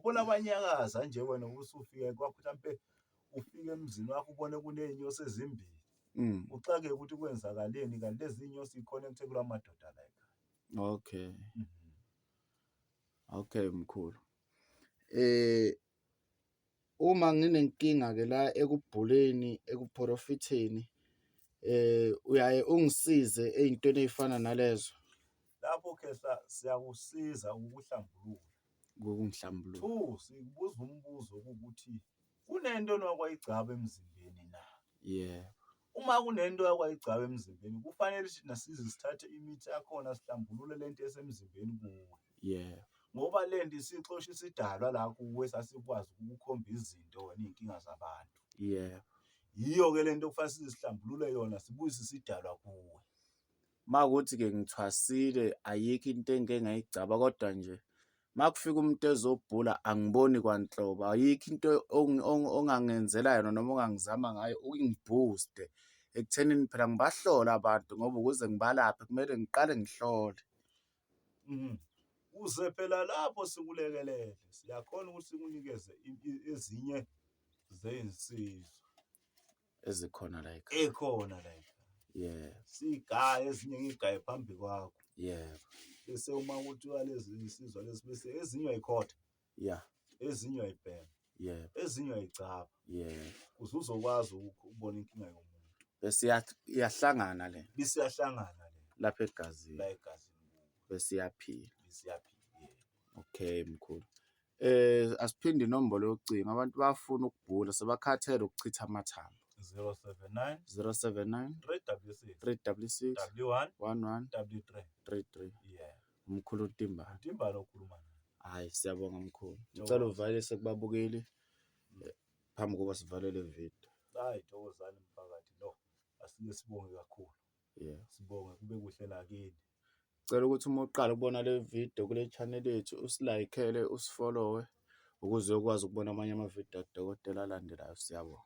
wabona abanyakaza nje wena usufike kwakho mhlampe ufike emzini wakho ubone kuney'nyosi ezimbili. Uxake ukuthi kwenzakaleni kanti lezi iy'nyosi i-connect-e kula madoda la ekhaya. Okay. Okay mkhulu. Uma nginenkinga-ke la ekubhuleni, ekuphrofitheni, uyaye ungisize ey'ntweni ey'fana nalezo. Lapho-ke siyakusiza ukuhlambulula. Ngokungihlambulula. 2, sikubuza umbuzo ukuthi kunento onokwayigcaba emzimbeni na? Yeah. Uma kunento oyakwayigcaba emzimbeni kufanele thina size sithathe imithi yakhona sihlambulule lento esemzimbeni kuwe. Yeah. Ngoba lento isixosha isidalwa la kuwe sasikwazi ukukhomba izinto wena iy'nkinga zabantu. Yeah. Yiyo-ke lento okufanele sizihlambulule yona sibuyise isidalwa kuwe. Makuthi-ke ngithwasile ayikho into engike ngayigcaba kodwa nje makufika umuntu ezobhula angiboni kwanhlobo, ayikho into ongangenzela yona noma ongangizama ngayo ukungibooste ekuthenini phela ngibahlola abantu ngoba ukuze ngibalaphe kumele ngiqale ngihlole. Uze phela lapho sikulekelele siyakhona ukuthi sikunikeze ezinye zey'nsizo Ezikhona la ekhona la ekhaya. Yeah. Sigaye ezinye ngigaye phambi kwakho. Yeah. Bese uma kuthiwa lezi insizwa lezi bese ezinye uyayikhotha. Yeah. Ezinye uyayibhema. Yeah. Ezinye uyayicaba. Yeah. Ukuze uzokwazi ukubona inkinga yomuntu. Bese iyahlangana le. Bese iyahlangana le. Lapha egazini. La egazini. Bese iyaphila. Bese iyaphila. Okay mkhulu. Asiphinde inombolo yocingo abantu bafuna ukubhula sebakhathele ukuchitha amathambo. 079 079 366 366 11 33. 33. Yeah. Umkhulu Ntimbane. Ntimbane okhuluma naye. Hayi siyabonga mkhulu. Ngicela uvalise kubabukeli phambi kokuba sivalele video. Hayi thokozani mphakathi lo. Asike sibonge kakhulu. Yeah. Sibonge kube kuhle lakini. Ngicela ukuthi uma uqala ukubona le video kule channel yethu usilayikele, usifollowe ukuze ukwazi ukubona amanye amavidiyo kadokotela alandelayo. Siyabonga.